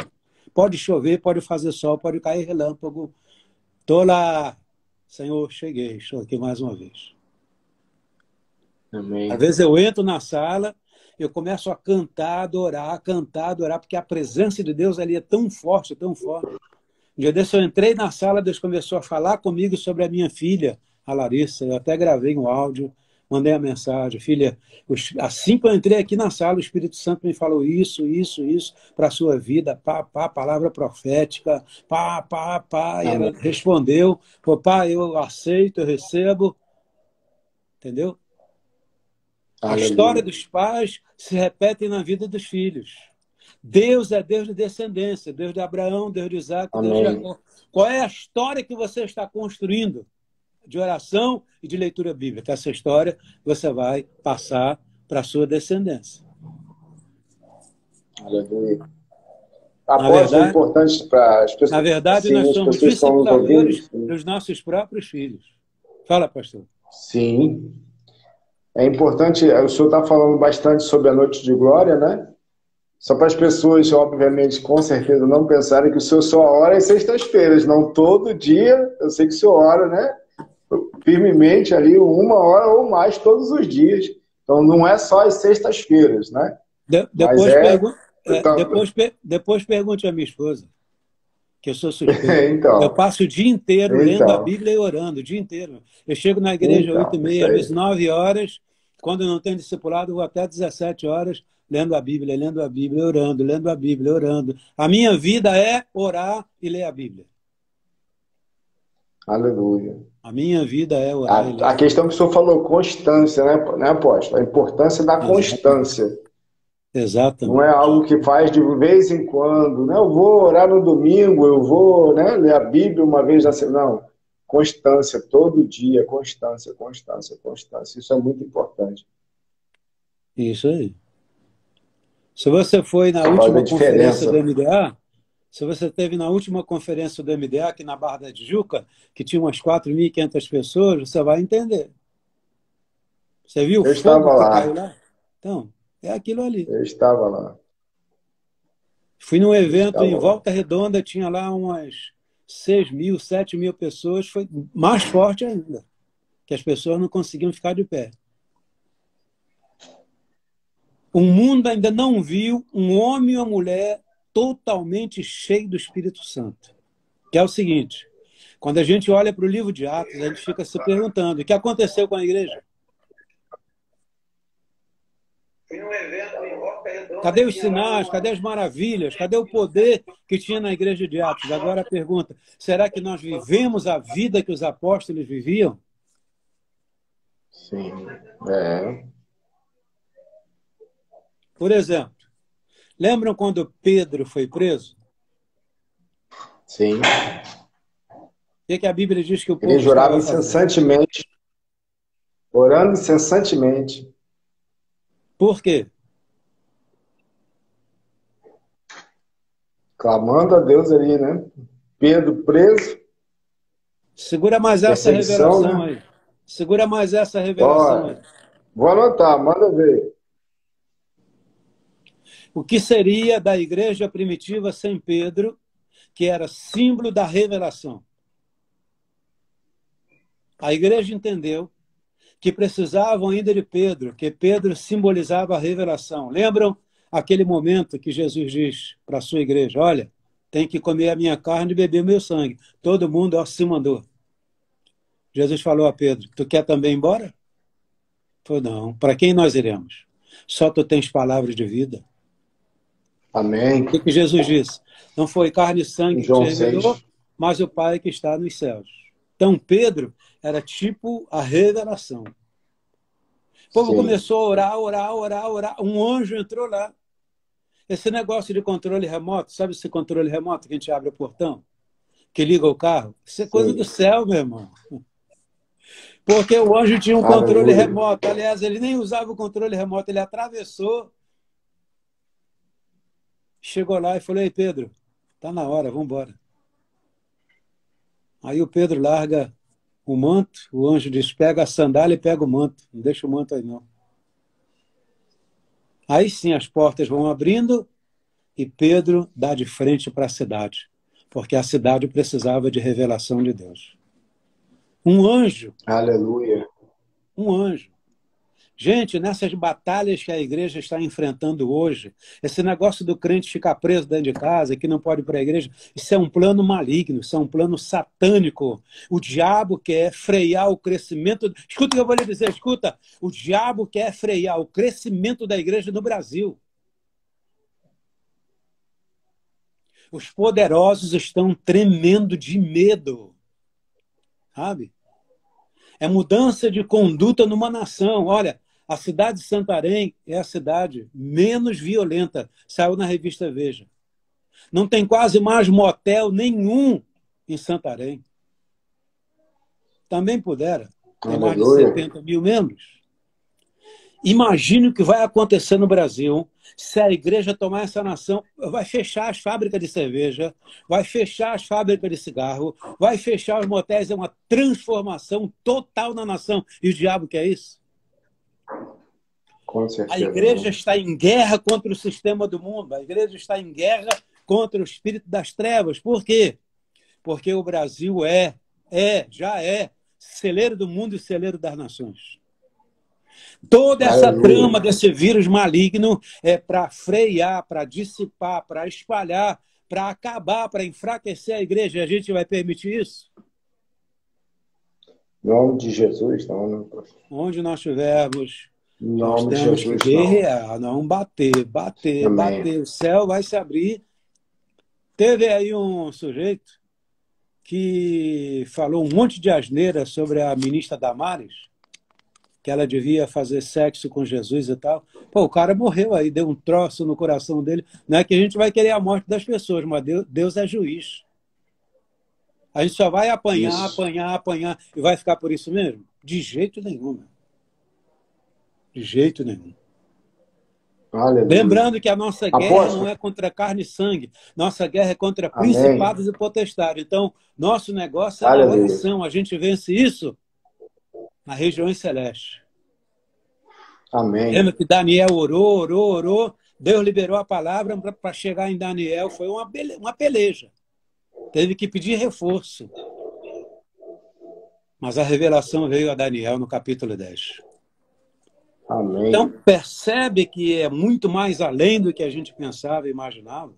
Pode chover, pode fazer sol, pode cair relâmpago. Estou lá. Senhor, cheguei. Estou aqui mais uma vez. Amém. Às vezes eu entro na sala, eu começo a cantar, adorar, porque a presença de Deus ali é tão forte, tão forte. Um dia desse eu entrei na sala, Deus começou a falar comigo sobre a minha filha, a Larissa. Eu até gravei um áudio, mandei a mensagem. Filha, assim que eu entrei aqui na sala, o Espírito Santo me falou isso para a sua vida, palavra profética, E ela respondeu, pá, eu aceito, eu recebo. Entendeu? A história dos pais se repete na vida dos filhos. Deus é Deus de descendência, Deus de Abraão, Deus de Isaac, Deus de Jacó. Qual é a história que você está construindo de oração e de leitura bíblica? Essa história você vai passar para a sua descendência. Aleluia. Apóstolo, é importante para as pessoas. Na verdade, nós somos discipuladores dos nossos próprios filhos. Fala, pastor. Sim. É importante, o senhor está falando bastante sobre a Noite de Glória, né? Só para as pessoas, obviamente, com certeza, não pensarem que o senhor só ora em sextas-feiras, não todo dia. Eu sei que o senhor ora, né? Firmemente ali, 1 hora ou mais todos os dias. Então, não é só as sextas-feiras, né? Depois pergunte à minha esposa, que eu sou suspeito. Então, eu passo o dia inteiro lendo a Bíblia e orando, o dia inteiro. Eu chego na igreja às 8h30, às vezes 9 horas. Quando não tenho discipulado, vou até 17 horas lendo a Bíblia, orando, lendo a Bíblia, orando. A minha vida é orar e ler a Bíblia. Aleluia. A minha vida é orar e ler a Bíblia. A questão que o senhor falou, constância, né, apóstolo? A importância da constância. Exatamente. Não é algo que faz de vez em quando, né? Eu vou orar no domingo, eu vou, né, ler a Bíblia uma vez na semana. Não. Constância, todo dia, constância. Isso é muito importante. Isso aí. Se você foi na última conferência do MDA, se você esteve na última conferência do MDA, aqui na Barra da Tijuca, que tinha umas 4.500 pessoas, você vai entender. Você viu o fogo que caiu lá? Então, é aquilo ali. Eu estava lá. Fui num evento em Volta Redonda, tinha lá umas 6.000, 7.000 pessoas, foi mais forte ainda, que as pessoas não conseguiam ficar de pé. O mundo ainda não viu um homem e uma mulher totalmente cheio do Espírito Santo. Que é o seguinte, quando a gente olha para o livro de Atos, a gente fica se perguntando, o que aconteceu com a igreja? Fui num evento em Volta Redonda. Cadê os sinais? Cadê as maravilhas? Cadê o poder que tinha na igreja de Atos? Agora a pergunta, será que nós vivemos a vida que os apóstolos viviam? Sim, Por exemplo, lembram quando Pedro foi preso? Sim. O que a Bíblia diz que o povo ele jurava incessantemente, orando incessantemente. Por quê? Clamando a Deus ali, né? Pedro preso. Segura mais essa revelação, né? Aí. Segura mais essa revelação aí. Vou anotar, manda ver. O que seria da igreja primitiva sem Pedro, que era símbolo da revelação? A igreja entendeu que precisavam ainda de Pedro, que Pedro simbolizava a revelação. Lembram aquele momento que Jesus diz para a sua igreja: olha, tem que comer a minha carne e beber o meu sangue. Todo mundo se mandou. Jesus falou a Pedro: tu quer também ir embora? Falou: não. Para quem nós iremos? Só tu tens palavras de vida. Amém. O que Jesus disse? Não foi carne e sangue que te João revelou, 6. mas o Pai que está nos céus. Então Pedro era tipo a revelação. O povo Sim. começou a orar, orar, orar, orar. Um anjo entrou lá. Esse negócio de controle remoto, sabe esse controle remoto que a gente abre o portão? Que liga o carro? Isso é coisa Sim. do céu, meu irmão. Porque o anjo tinha um controle Aleluia. remoto. Aliás, ele nem usava o controle remoto, ele atravessou. Chegou lá e falou: ei, Pedro, tá na hora, vamos embora. Aí o Pedro larga o manto, o anjo diz: pega a sandália e pega o manto. Não deixa o manto aí, não. Aí sim as portas vão abrindo e Pedro dá de frente para a cidade, porque a cidade precisava de revelação de Deus. Um anjo. Aleluia. Um anjo. Gente, nessas batalhas que a igreja está enfrentando hoje, esse negócio do crente ficar preso dentro de casa, que não pode ir para a igreja, isso é um plano maligno, isso é um plano satânico. O diabo quer frear o crescimento... Escuta o que eu vou lhe dizer, escuta. O diabo quer frear o crescimento da igreja no Brasil. Os poderosos estão tremendo de medo. Sabe? É mudança de conduta numa nação. Olha, a cidade de Santarém é a cidade menos violenta. Saiu na revista Veja. Não tem quase mais motel nenhum em Santarém. Também pudera. Tem mais de Aleluia. 70 mil membros. Imagine o que vai acontecer no Brasil se a igreja tomar essa nação. Vai fechar as fábricas de cerveja, vai fechar as fábricas de cigarro, vai fechar os motéis. É uma transformação total na nação. E o diabo quer isso? Com certeza. A igreja está em guerra contra o sistema do mundo. A igreja está em guerra contra o espírito das trevas. Por quê? Porque o Brasil já é celeiro do mundo e celeiro das nações. Toda essa trama desse vírus maligno é para frear, para dissipar, para espalhar, para acabar, para enfraquecer a igreja. E a gente vai permitir isso? Em nome de Jesus, não. Onde nós estivermos, Em nós nome de temos Jesus, que guerrear, não bater. Amém. O céu vai se abrir. Teve aí um sujeito que falou um monte de asneira sobre a ministra Damares, que ela devia fazer sexo com Jesus e tal. Pô, o cara morreu aí, deu um troço no coração dele. Não é que a gente vai querer a morte das pessoas, mas Deus é juiz. A gente só vai apanhar, apanhar, e vai ficar por isso mesmo? De jeito nenhum. Né? De jeito nenhum. Aleluia. Lembrando que a nossa guerra não é contra carne e sangue. Nossa guerra é contra principados e potestades. Então, nosso negócio é a oração. A gente vence isso nas regiões celestes. Amém. Lembra que Daniel orou. Deus liberou a palavra para chegar em Daniel. Foi uma peleja. Teve que pedir reforço. Mas a revelação veio a Daniel no capítulo 10. Amém. Então, percebe que é muito mais além do que a gente pensava e imaginava.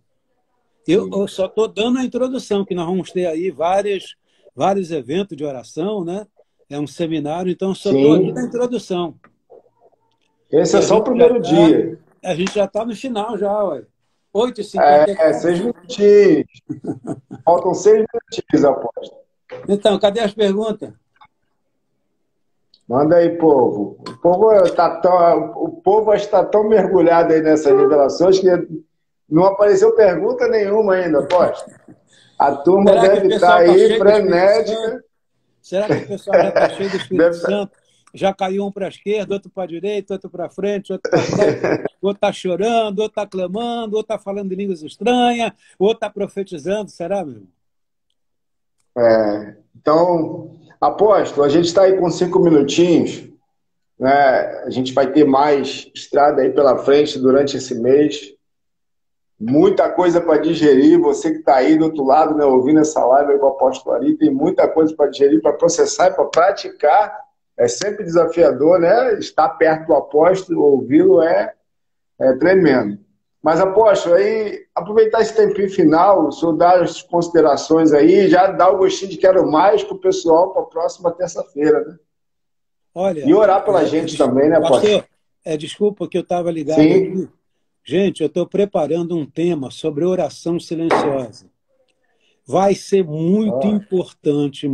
Eu só estou dando a introdução, que nós vamos ter aí vários eventos de oração, né? É um seminário, então só estou aqui na introdução. Esse é só o primeiro dia. A gente já está no final, já, ué. 8h54. 6 minutinhos. Faltam 6 minutinhos, aposto. Então, cadê as perguntas? Manda aí, povo. O povo está tão mergulhado aí nessas revelações que não apareceu pergunta nenhuma ainda, aposto. A turma deve estar aí frenética. Será que o pessoal já está cheio do Espírito Santo? Já caiu um para a esquerda, outro para a direita, outro para frente, outro para trás, outro está chorando, outro está clamando, outro está falando de línguas estranhas, outro está profetizando. Será, meu irmão? Então, apóstolo, a gente está aí com 5 minutinhos, né? A gente vai ter mais estrada aí pela frente durante esse mês. Muita coisa para digerir. Você que está aí do outro lado, né, ouvindo essa live aí com o apóstolo Ari, tem muita coisa para digerir, para processar e para praticar. É sempre desafiador, né? Estar perto do apóstolo, ouvi-lo é tremendo. Mas, apóstolo, aí, aproveitar esse tempinho final, o senhor dá as considerações aí, já dá o gostinho de quero mais para o pessoal para a próxima terça-feira, né? Olha, E orar pela gente também, né, apóstolo? pastor, desculpa que eu estava ligado Sim. aqui. Gente, eu estou preparando um tema sobre oração silenciosa. Vai ser muito importante,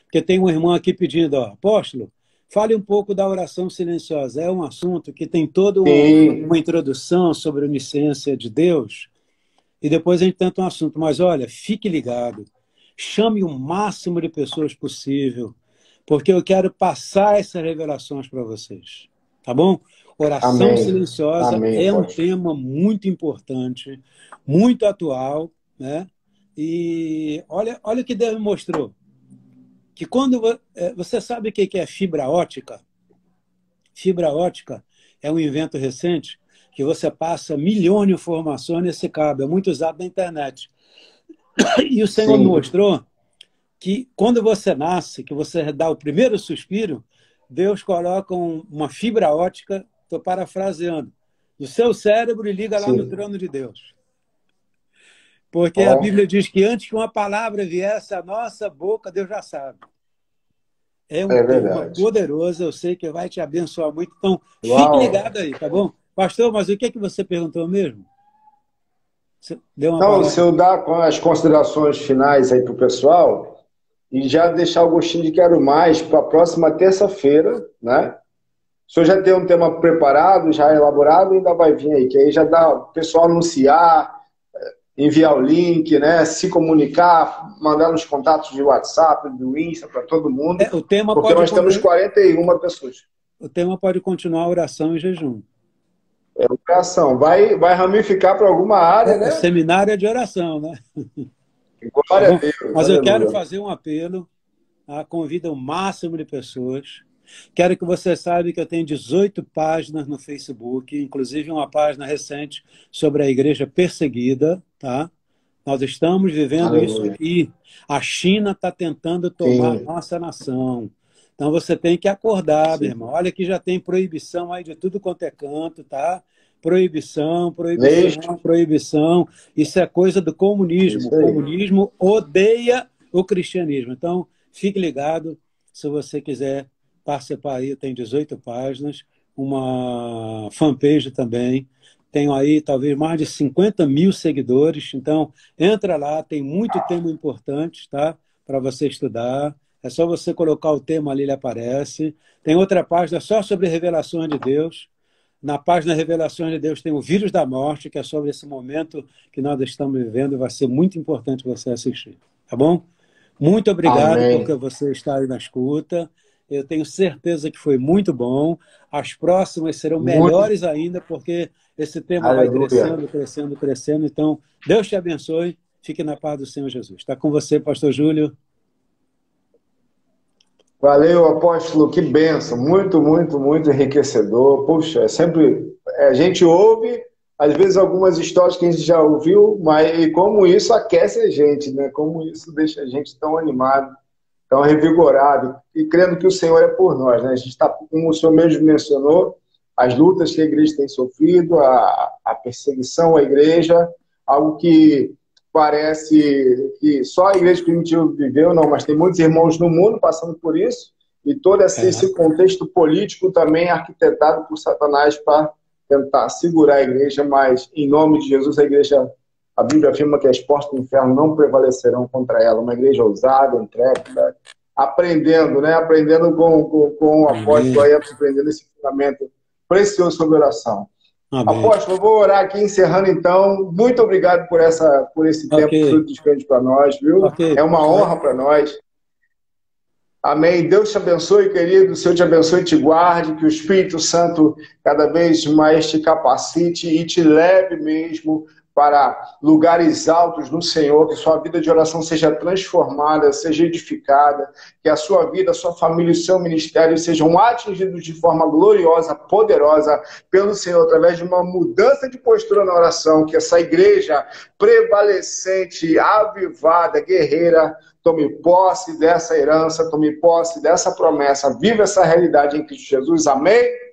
porque tem um irmão aqui pedindo, ó, apóstolo, fale um pouco da oração silenciosa. É um assunto que tem toda Sim. uma introdução sobre a onisciência de Deus, e depois a gente tenta um assunto. Mas olha, fique ligado, chame o máximo de pessoas possível, porque eu quero passar essas revelações para vocês. Tá bom? Oração Amém. silenciosa Amém, é um apóstolo. tema muito importante, muito atual, né? E olha o que Deus mostrou. Que quando você sabe o que é fibra ótica? Fibra ótica é um invento recente que você passa milhões de informações nesse cabo. É muito usado na internet. E o Senhor me Sim. mostrou que quando você nasce, que você dá o primeiro suspiro, Deus coloca uma fibra ótica, estou parafraseando, no seu cérebro e liga lá no Sim. trono de Deus. Porque a Ó, Bíblia diz que antes que uma palavra viesse à nossa boca, Deus já sabe. É um é tema verdade. poderoso, eu sei que vai te abençoar muito. Então, fique Uau. ligado aí, tá bom? Pastor, mas o que é que você perguntou mesmo? Você deu uma Então, se palavra. eu dar as considerações finais aí para o pessoal e já deixar o gostinho de quero mais para a próxima terça-feira, né? O senhor já tem um tema preparado, já elaborado, e ainda vai vir aí, que aí já dá o pessoal anunciar, enviar o link, né? Se comunicar, mandar nos contatos de WhatsApp, do Insta, para todo mundo, O tema porque nós temos 41 pessoas. o tema pode continuar oração e jejum. É oração. Vai ramificar para alguma área, né? Seminário é de oração, né? Glória Tá a bom? Deus. Mas eu quero Aleluia. fazer um apelo, tá? Convida o máximo de pessoas. Quero que você saiba que eu tenho 18 páginas no Facebook, inclusive uma página recente sobre a igreja perseguida, tá? Nós estamos vivendo isso Aleluia. aqui. A China está tentando tomar Sim. nossa nação. Então você tem que acordar, meu Sim. irmão. Olha que já tem proibição aí de tudo quanto é canto, tá? Proibição, Leis. proibição, proibição. Isso é coisa do comunismo. Isso O aí. comunismo odeia o cristianismo. Então, fique ligado. Se você quiser participar aí, tem 18 páginas, uma fanpage também. Tenho aí talvez mais de 50 mil seguidores. Então, entra lá, tem muito tema importante, tá? Para você estudar. É só você colocar o tema ali, ele aparece. Tem outra página só sobre revelações de Deus. Na página Revelações de Deus tem o Vírus da Morte, que é sobre esse momento que nós estamos vivendo, e vai ser muito importante você assistir. Tá bom? Muito obrigado porque Amém. você está aí na escuta. Eu tenho certeza que foi muito bom. As próximas serão Muito. melhores ainda, porque esse tema vai Aleluia. crescendo, crescendo, crescendo. Então, Deus te abençoe. Fique na paz do Senhor Jesus. Está com você, pastor Júlio. Valeu, apóstolo, que bênção, muito, muito, muito enriquecedor. Puxa, é sempre a gente ouve, às vezes, algumas histórias que a gente já ouviu, mas e como isso aquece a gente, né? Como isso deixa a gente tão animado, tão revigorado, e crendo que o Senhor é por nós, né? A gente está, como o senhor mesmo mencionou, as lutas que a igreja tem sofrido, a perseguição à igreja, algo que parece que só a igreja primitiva viveu, não, mas tem muitos irmãos no mundo passando por isso, e todo esse contexto político também arquitetado por Satanás para tentar segurar a igreja, mas em nome de Jesus a igreja, a Bíblia afirma que as portas do inferno não prevalecerão contra ela, uma igreja ousada, intrépida, aprendendo, né? Aprendendo com o apóstolo aí, aprendendo esse fundamento precioso sobre oração. Amém. Apóstolo, eu vou orar aqui, encerrando então. Muito obrigado por esse tempo que o descanso para nós, viu? É uma honra para nós. Amém. Deus te abençoe, querido. O Senhor te abençoe e te guarde. Que o Espírito Santo cada vez mais te capacite e te leve mesmo para lugares altos no Senhor, que sua vida de oração seja transformada, seja edificada, que a sua vida, a sua família e o seu ministério sejam atingidos de forma gloriosa, poderosa pelo Senhor, através de uma mudança de postura na oração, que essa igreja prevalecente, avivada, guerreira, tome posse dessa herança, tome posse dessa promessa, viva essa realidade em Cristo Jesus. Amém?